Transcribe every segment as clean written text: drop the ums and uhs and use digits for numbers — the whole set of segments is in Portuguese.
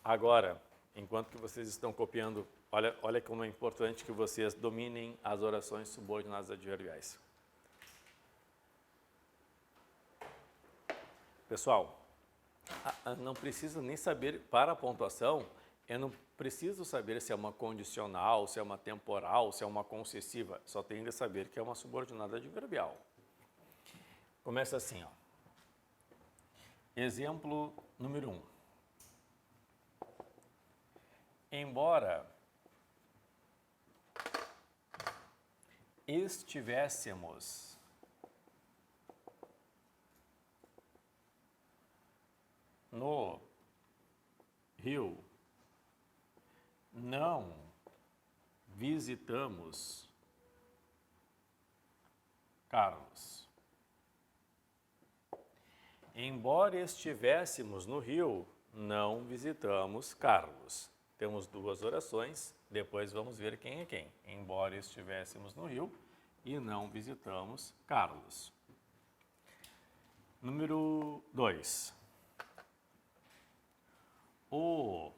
Agora, enquanto que vocês estão copiando, olha como é importante que vocês dominem as orações subordinadas adverbiais. Pessoal, não precisa nem saber, para a pontuação, eu não preciso saber se é uma condicional, se é uma temporal, se é uma concessiva. Só tenho de saber que é uma subordinada adverbial. Começa assim, ó. Exemplo número 1. Embora estivéssemos no Rio, não visitamos Carlos. Embora estivéssemos no Rio, não visitamos Carlos. Temos duas orações, depois vamos ver quem é quem. Embora estivéssemos no Rio e não visitamos Carlos. Número 2. O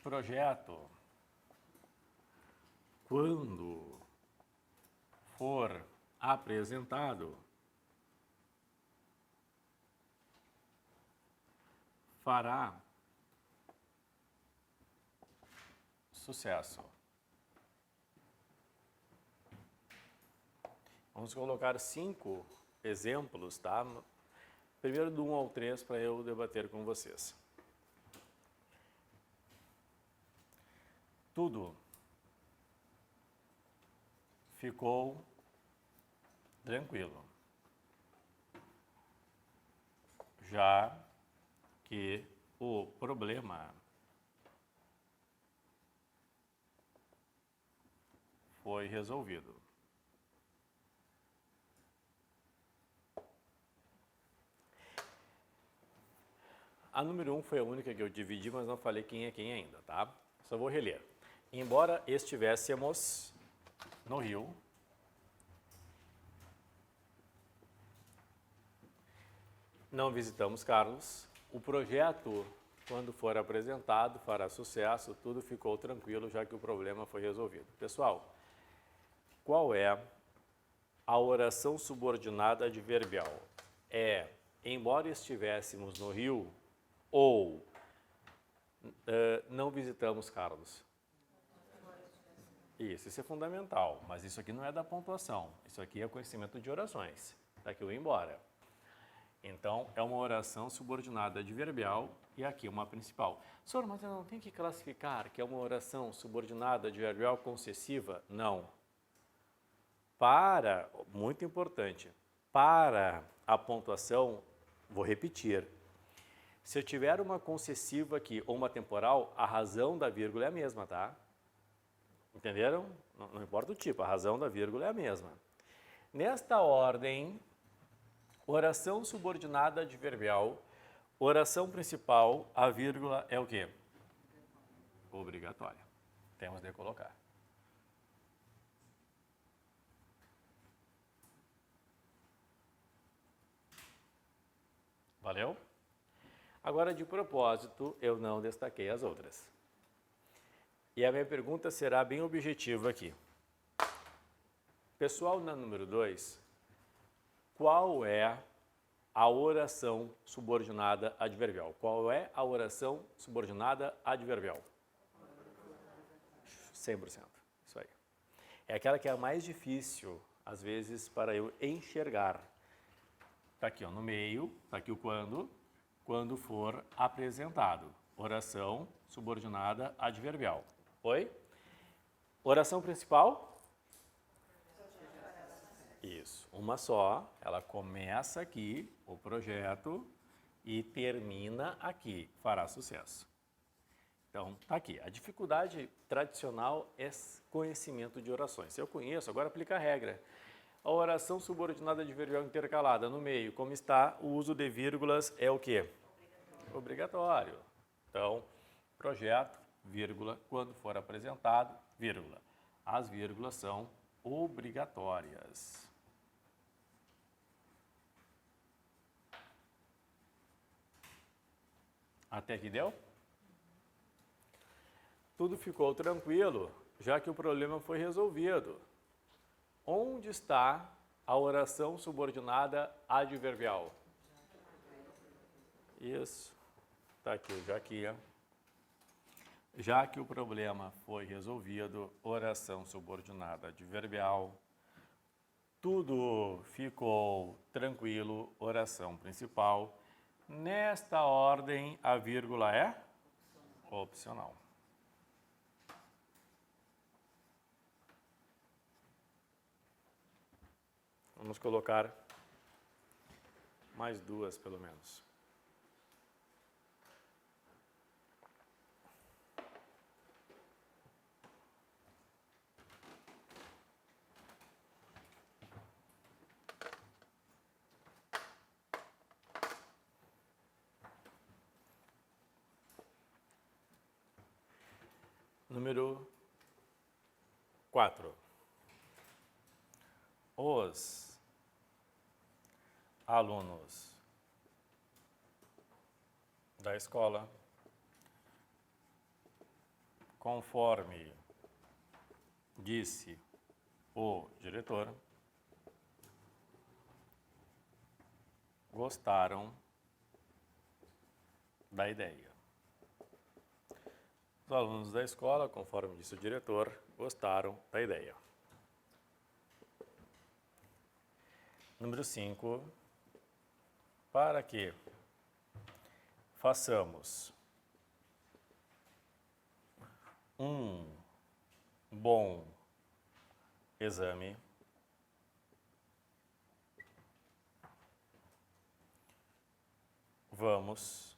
projeto, quando for apresentado, fará sucesso. Vamos colocar 5 exemplos, tá? Primeiro do 1 ao 3 para eu debater com vocês. Tudo ficou tranquilo, já que o problema foi resolvido. A número 1 foi a única que eu dividi, mas não falei quem é quem ainda, tá? Só vou reler. Embora estivéssemos no Rio, não visitamos Carlos. O projeto, quando for apresentado, fará sucesso. Tudo ficou tranquilo, já que o problema foi resolvido. Pessoal, qual é a oração subordinada adverbial? É, embora estivéssemos no Rio, ou não visitamos Carlos. Isso é fundamental, mas isso aqui não é da pontuação. Isso aqui é conhecimento de orações. Está aqui o embora. Então, é uma oração subordinada adverbial e aqui uma principal. Senhor, mas eu não tenho que classificar que é uma oração subordinada adverbial concessiva? Não. Muito importante, para a pontuação, vou repetir. Se eu tiver uma concessiva aqui ou uma temporal, a razão da vírgula é a mesma, tá? Entenderam? Não importa o tipo, a razão da vírgula é a mesma. Nesta ordem, oração subordinada adverbial, oração principal, a vírgula é o quê? Obrigatória. Temos de colocar. Valeu? Agora, de propósito, eu não destaquei as outras. E a minha pergunta será bem objetiva aqui. Pessoal, na número 2, qual é a oração subordinada adverbial? Qual é a oração subordinada adverbial? 100%. Isso aí. É aquela que é a mais difícil, às vezes, para eu enxergar. Está aqui, ó, no meio, está aqui o quando for apresentado. Oração subordinada adverbial. Oi? Oração principal? Isso, uma só. Ela começa aqui, o projeto, e termina aqui. Fará sucesso. Então, tá aqui. A dificuldade tradicional é conhecimento de orações. Se eu conheço, agora aplica a regra. A oração subordinada adverbial intercalada no meio, como está, o uso de vírgulas é o quê? Obrigatório. Então, projeto, vírgula, quando for apresentado, vírgula. As vírgulas são obrigatórias. Até aqui deu? Tudo ficou tranquilo, já que o problema foi resolvido. Onde está a oração subordinada adverbial? Isso. Está aqui o já que. Já que o problema foi resolvido, oração subordinada adverbial. Tudo ficou tranquilo, oração principal. Nesta ordem, a vírgula é opcional. Vamos colocar mais duas, pelo menos. Número 4. Os alunos da escola, conforme disse o diretor, gostaram da ideia. Os alunos da escola, conforme disse o diretor, gostaram da ideia. Número 5. Para que façamos um bom exame, vamos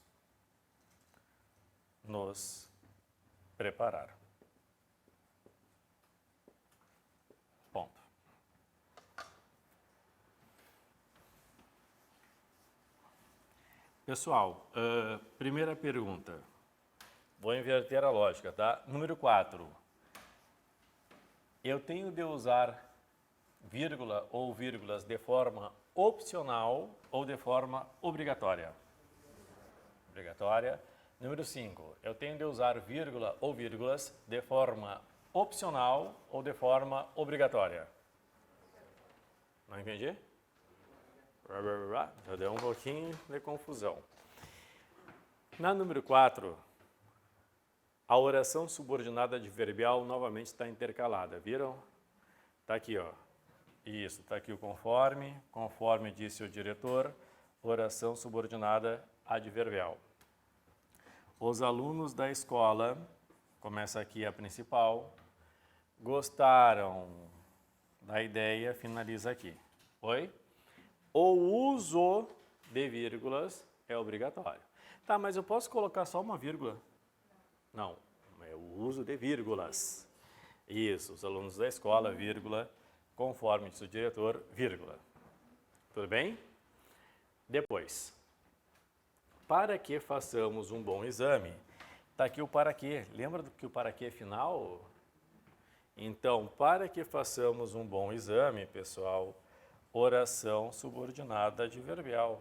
nos preparar. Ponto. Pessoal, primeira pergunta. Vou inverter a lógica, tá? Número 4. Eu tenho de usar vírgula ou vírgulas de forma opcional ou de forma obrigatória? Obrigatória. Número 5. Eu tenho de usar vírgula ou vírgulas de forma opcional ou de forma obrigatória? Não entendi? Já deu um pouquinho de confusão. Na número 4, a oração subordinada adverbial novamente está intercalada, viram? Está aqui, ó. Isso, está aqui o conforme disse o diretor, oração subordinada adverbial. Os alunos da escola, começa aqui a principal, gostaram da ideia, finaliza aqui. Oi? O uso de vírgulas é obrigatório. Tá, mas eu posso colocar só uma vírgula? Não, é o uso de vírgulas. Isso, os alunos da escola, vírgula, conforme disse o diretor, vírgula. Tudo bem? Depois, para que façamos um bom exame, está aqui o para quê. Lembra que o para quê é final? Então, para que façamos um bom exame, pessoal, oração subordinada adverbial.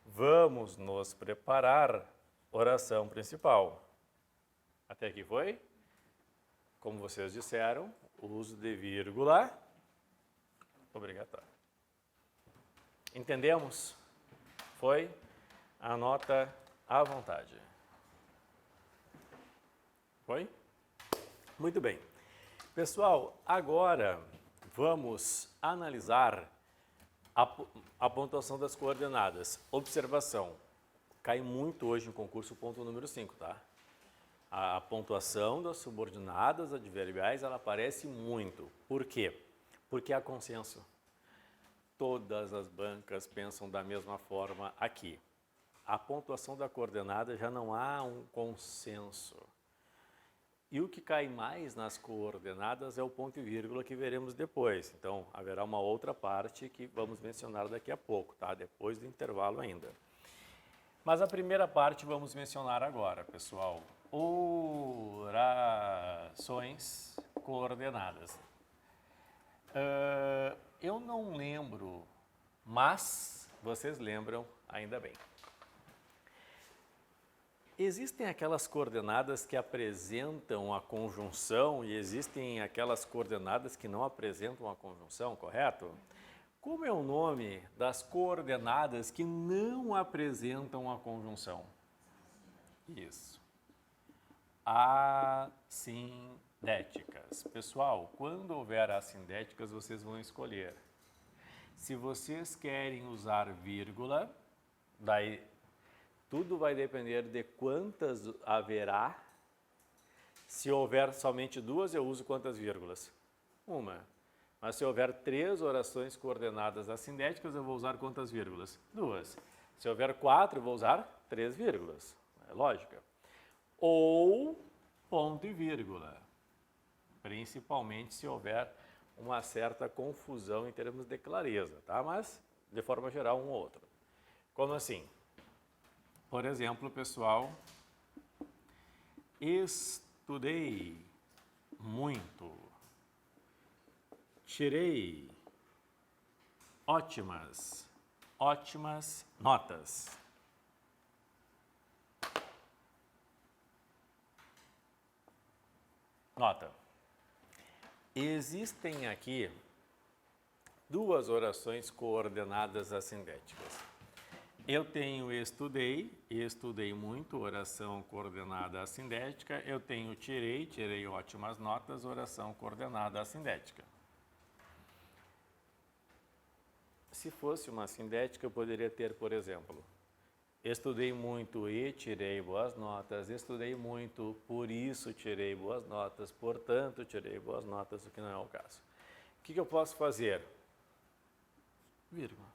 Vamos nos preparar, oração principal. Até aqui foi? Como vocês disseram, o uso de vírgula obrigatório. Entendemos? Foi? Anota à vontade. Foi? Muito bem. Pessoal, agora vamos analisar a pontuação das coordenadas. Observação, cai muito hoje em concurso o ponto número 5, tá? A pontuação das subordinadas adverbiais, ela aparece muito. Por quê? Porque há consenso. Todas as bancas pensam da mesma forma aqui. A pontuação da coordenada já não há um consenso. E o que cai mais nas coordenadas é o ponto e vírgula que veremos depois. Então, haverá uma outra parte que vamos mencionar daqui a pouco, tá? Depois do intervalo ainda. Mas a primeira parte vamos mencionar agora, pessoal. Orações coordenadas. Eu não lembro, mas vocês lembram ainda bem. Existem aquelas coordenadas que apresentam a conjunção e existem aquelas coordenadas que não apresentam a conjunção, correto? Como é o nome das coordenadas que não apresentam a conjunção? Isso. Assindéticas. Pessoal, quando houver assindéticas, vocês vão escolher. Se vocês querem usar vírgula, daí tudo vai depender de quantas haverá. Se houver somente duas, eu uso quantas vírgulas? Uma. Mas se houver 3 orações coordenadas assindéticas, eu vou usar quantas vírgulas? 2. Se houver 4, eu vou usar 3 vírgulas. É lógica. Ou ponto e vírgula. Principalmente se houver uma certa confusão em termos de clareza, tá? Mas, de forma geral, um ou outro. Como assim? Por exemplo, pessoal, estudei muito, tirei ótimas notas. Nota. Existem aqui 2 orações coordenadas assindéticas. Eu tenho estudei muito, oração coordenada assindética. Eu tenho tirei ótimas notas, oração coordenada assindética. Se fosse uma assindética, eu poderia ter, por exemplo, estudei muito e tirei boas notas, estudei muito, por isso tirei boas notas, portanto tirei boas notas, o que não é o caso. O que eu posso fazer? Vírgula.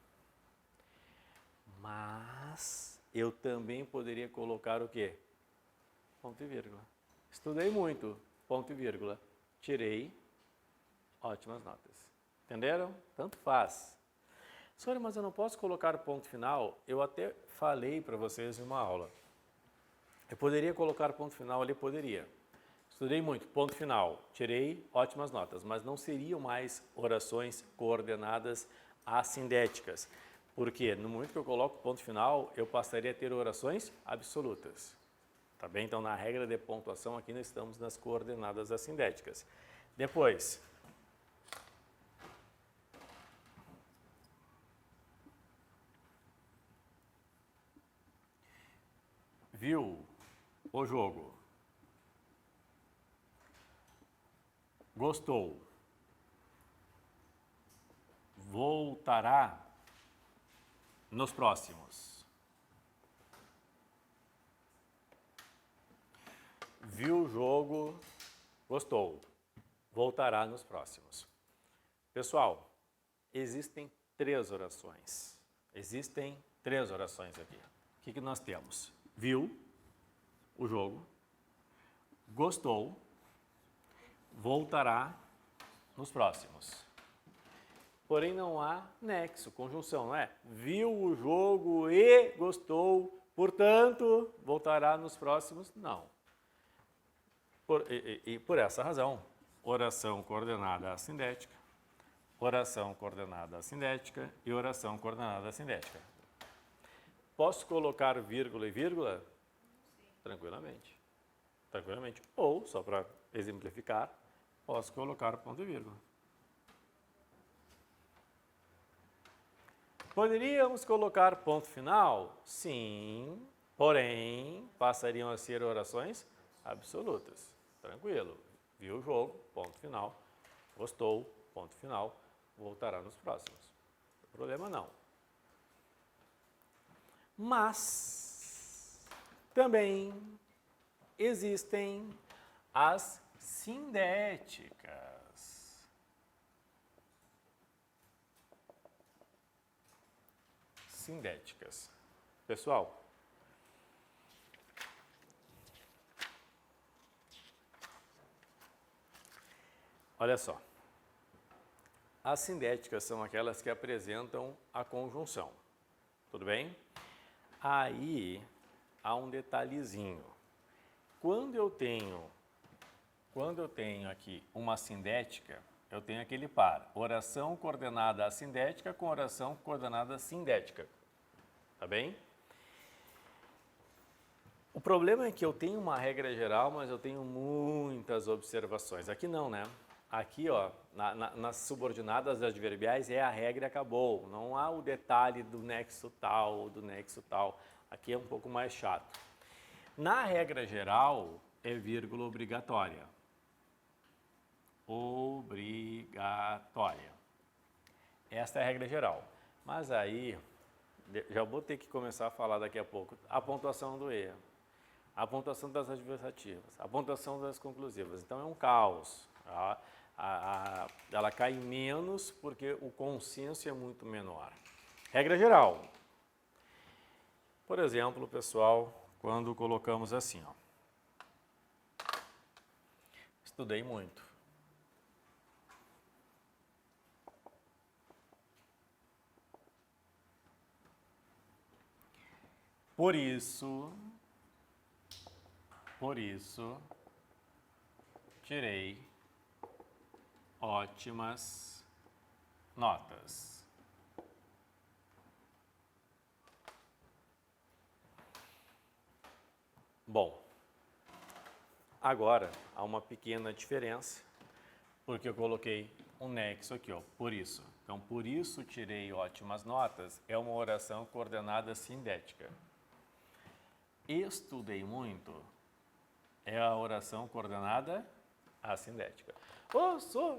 Mas eu também poderia colocar o quê? Ponto e vírgula. Estudei muito, ponto e vírgula. Tirei ótimas notas. Entenderam? Tanto faz. Senhora, mas eu não posso colocar ponto final? Eu até falei para vocês em uma aula. Eu poderia colocar ponto final ali? Poderia. Estudei muito, ponto final. Tirei ótimas notas, mas não seriam mais orações coordenadas assindéticas. Porque no momento que eu coloco ponto final, eu passaria a ter orações absolutas. Tá bem? Então, na regra de pontuação, aqui nós estamos nas coordenadas assindéticas. Depois, viu o jogo, gostou, voltará nos próximos. Viu o jogo, gostou, voltará nos próximos. Pessoal, existem 3 orações. Existem 3 orações aqui. O que nós temos? Viu o jogo, gostou, voltará nos próximos. Porém, não há nexo, conjunção, não é? Viu o jogo e gostou, portanto, voltará nos próximos? Não. Por essa razão, oração coordenada assindética, oração coordenada assindética e oração coordenada assindética. Posso colocar vírgula e vírgula? Tranquilamente. Tranquilamente. Ou, só para exemplificar, posso colocar ponto e vírgula. Poderíamos colocar ponto final? Sim, porém, passariam a ser orações absolutas. Tranquilo. Viu o jogo, ponto final. Gostou, ponto final. Voltará nos próximos. Não tem problema não. Mas também existem as sindéticas. Sindéticas. Pessoal, olha só. As sindéticas são aquelas que apresentam a conjunção. Tudo bem? Aí há um detalhezinho. Quando eu tenho aqui uma sindética, eu tenho aquele par, oração coordenada assindética com oração coordenada sindética. Tá bem? O problema é que eu tenho uma regra geral, mas eu tenho muitas observações. Aqui não, né? Aqui, ó, nas subordinadas adverbiais é a regra e acabou. Não há o detalhe do nexo tal ou do nexo tal. Aqui é um pouco mais chato. Na regra geral, é vírgula obrigatória. Obrigatória. Esta é a regra geral. Mas aí, já vou ter que começar a falar daqui a pouco, a pontuação do E, a pontuação das adversativas, a pontuação das conclusivas. Então é um caos. Tá? Ela cai menos porque o consenso é muito menor. Regra geral. Por exemplo, pessoal, quando colocamos assim, ó, estudei muito. Por isso, tirei ótimas notas. Bom, agora há uma pequena diferença, porque eu coloquei um nexo aqui, ó, por isso. Então, por isso tirei ótimas notas, é uma oração coordenada sindética. Estudei muito é a oração coordenada assindética.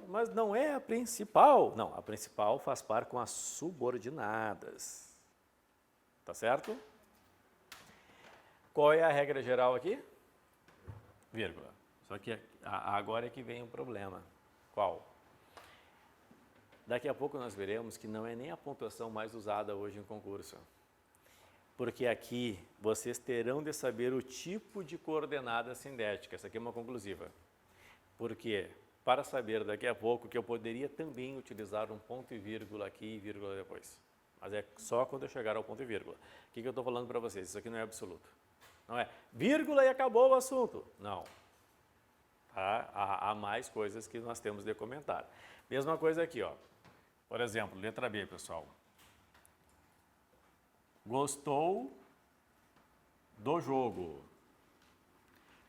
Mas não é a principal. Não, a principal faz par com as subordinadas. Tá certo? Qual é a regra geral aqui? Vírgula. Só que agora é que vem o problema. Qual? Daqui a pouco nós veremos que não é nem a pontuação mais usada hoje em concurso. Porque aqui vocês terão de saber o tipo de coordenada sindética. Essa aqui é uma conclusiva. Porque, para saber daqui a pouco que eu poderia também utilizar um ponto e vírgula aqui e vírgula depois. Mas é só quando eu chegar ao ponto e vírgula. O que eu estou falando para vocês? Isso aqui não é absoluto. Não é vírgula e acabou o assunto. Não. Tá? Há mais coisas que nós temos de comentar. Mesma coisa aqui, ó. Por exemplo, letra B, pessoal. Gostou do jogo,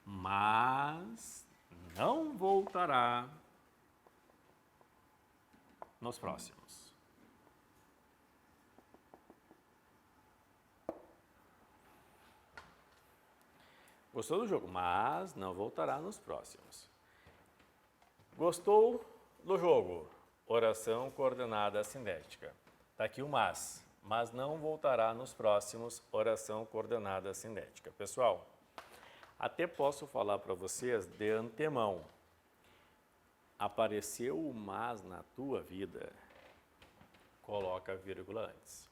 mas não voltará nos próximos. Gostou do jogo, mas não voltará nos próximos. Gostou do jogo, oração coordenada assindética. Está aqui o mas não voltará nos próximos, oração coordenada assindética. Pessoal, até posso falar para vocês de antemão, apareceu o mas na tua vida, coloca a vírgula antes.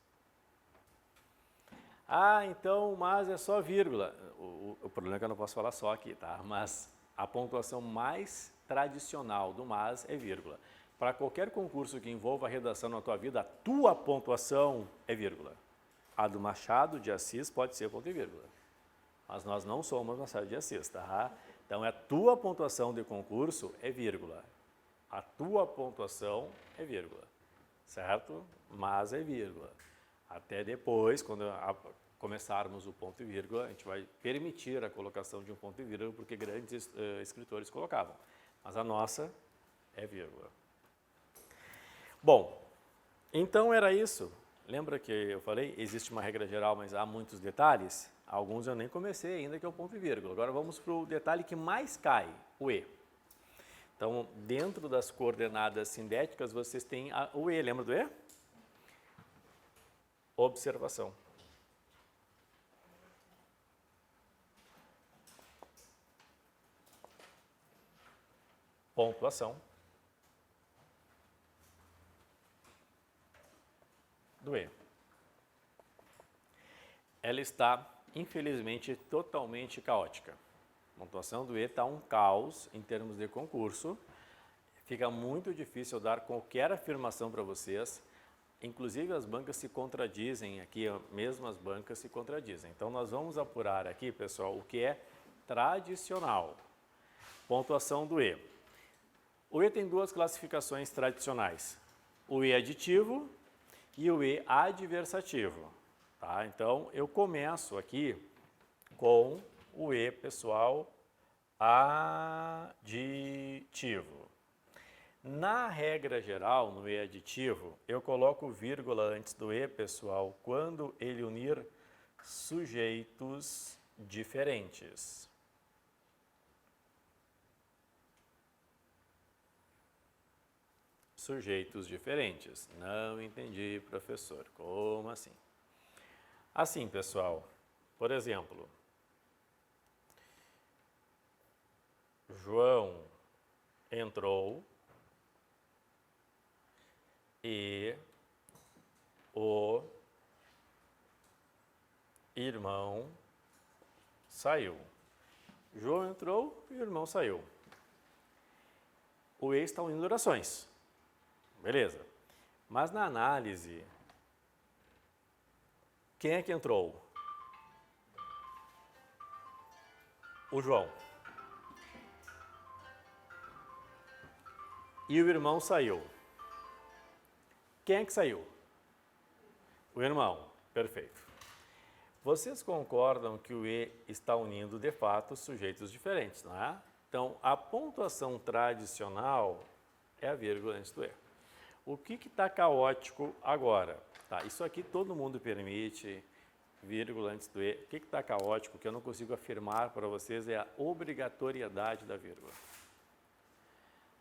Ah, então o mas é só vírgula. O problema é que eu não posso falar só aqui, tá? Mas a pontuação mais tradicional do mas é vírgula. Para qualquer concurso que envolva a redação na tua vida, a tua pontuação é vírgula. A do Machado de Assis pode ser ponto e vírgula. Mas nós não somos Machado de Assis, tá? Então, a tua pontuação de concurso é vírgula. A tua pontuação é vírgula, certo? Mas é vírgula. Até depois, quando começarmos o ponto e vírgula, a gente vai permitir a colocação de um ponto e vírgula, porque grandes escritores colocavam. Mas a nossa é vírgula. Bom, então era isso. Lembra que eu falei, existe uma regra geral, mas há muitos detalhes? Alguns eu nem comecei ainda, que é o ponto e vírgula. Agora vamos para o detalhe que mais cai, o E. Então, dentro das coordenadas sindéticas, vocês têm o E. Lembra do E? Observação. Pontuação. Do E. Ela está, infelizmente, totalmente caótica. A pontuação do E está um caos em termos de concurso. Fica muito difícil dar qualquer afirmação para vocês. Inclusive, as bancas se contradizem aqui, mesmo as bancas se contradizem. Então, nós vamos apurar aqui, pessoal, o que é tradicional. Pontuação do E. O E tem duas classificações tradicionais. O E aditivo e o E adversativo. Tá? Então, eu começo aqui com o E, pessoal, aditivo. Na regra geral, no E aditivo, eu coloco vírgula antes do E, pessoal, quando ele unir sujeitos diferentes. Sujeitos diferentes. Não entendi, professor. Como assim? Assim, pessoal, por exemplo, João entrou e o irmão saiu. João entrou e o irmão saiu. O E está unindo orações. Beleza. Mas na análise, quem é que entrou? O João. E o irmão saiu. Quem é que saiu? O irmão. Perfeito. Vocês concordam que o E está unindo, de fato, sujeitos diferentes, não é? Então, a pontuação tradicional é a vírgula antes do E. O que está caótico agora? Tá, isso aqui todo mundo permite, vírgula antes do E. O que está caótico, que eu não consigo afirmar para vocês, é a obrigatoriedade da vírgula.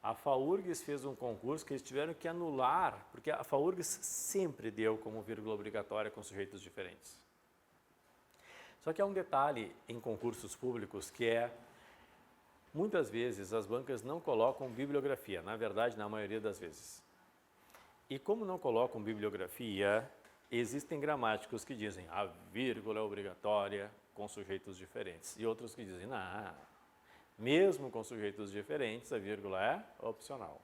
A FAURGS fez um concurso que eles tiveram que anular, porque a FAURGS sempre deu como vírgula obrigatória com sujeitos diferentes. Só que há um detalhe em concursos públicos que é, muitas vezes as bancas não colocam bibliografia, na verdade, na maioria das vezes. E como não colocam bibliografia, existem gramáticos que dizem a vírgula é obrigatória com sujeitos diferentes. E outros que dizem, não, mesmo com sujeitos diferentes, a vírgula é opcional.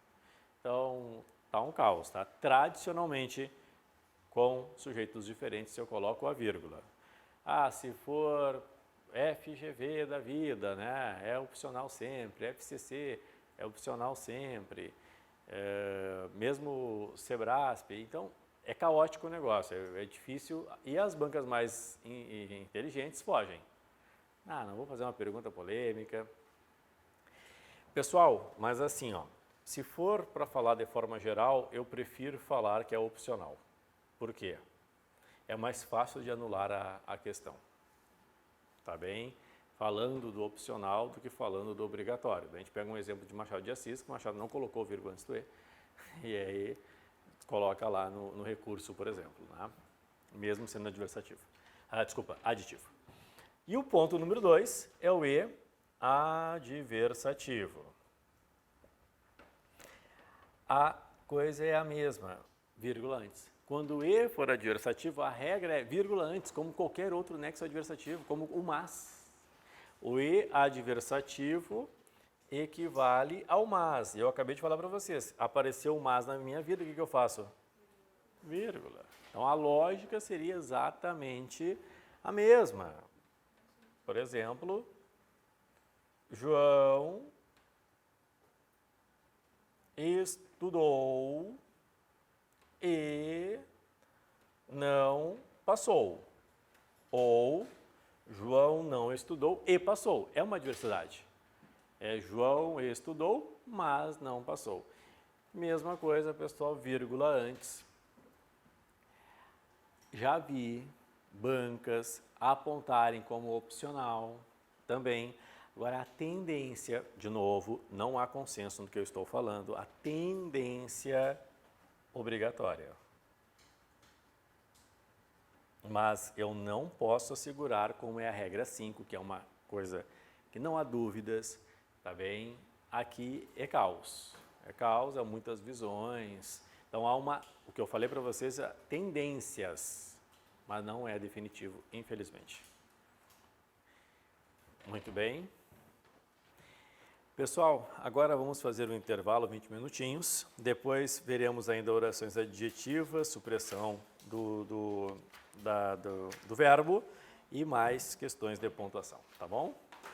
Então, tá um caos, tá? Tradicionalmente, com sujeitos diferentes, eu coloco a vírgula. Ah, se for FGV da vida, né? É opcional sempre. FCC é opcional sempre. Mesmo Sebrasp, então é caótico o negócio, é difícil, e as bancas mais inteligentes fogem. Não vou fazer uma pergunta polêmica. Pessoal, mas assim, ó, se for para falar de forma geral, eu prefiro falar que é opcional. Por quê? É mais fácil de anular a questão, tá bem? Falando do opcional do que falando do obrigatório. A gente pega um exemplo de Machado de Assis, que o Machado não colocou vírgula antes do E, e aí coloca lá no recurso, por exemplo, né? Mesmo sendo adversativo. Aditivo. E o ponto número 2 é o E adversativo. A coisa é a mesma, vírgula antes. Quando o E for adversativo, a regra é vírgula antes, como qualquer outro nexo adversativo, como o mas. O E adversativo equivale ao mas. Eu acabei de falar para vocês, apareceu o mas na minha vida, o que eu faço? Vírgula. Então, a lógica seria exatamente a mesma. Por exemplo, João estudou e não passou. Ou João não estudou e passou. É uma adversidade. João estudou, mas não passou. Mesma coisa, pessoal, vírgula antes. Já vi bancas apontarem como opcional também. Agora, a tendência, de novo, não há consenso no que eu estou falando, a tendência obrigatória. Mas eu não posso assegurar como é a regra 5, que é uma coisa que não há dúvidas, tá bem? Aqui é caos. É caos, há muitas visões. Então, há o que eu falei para vocês, tendências, mas não é definitivo, infelizmente. Muito bem. Pessoal, agora vamos fazer um intervalo, 20 minutinhos. Depois veremos ainda orações adjetivas, supressão do verbo e mais questões de pontuação, tá bom?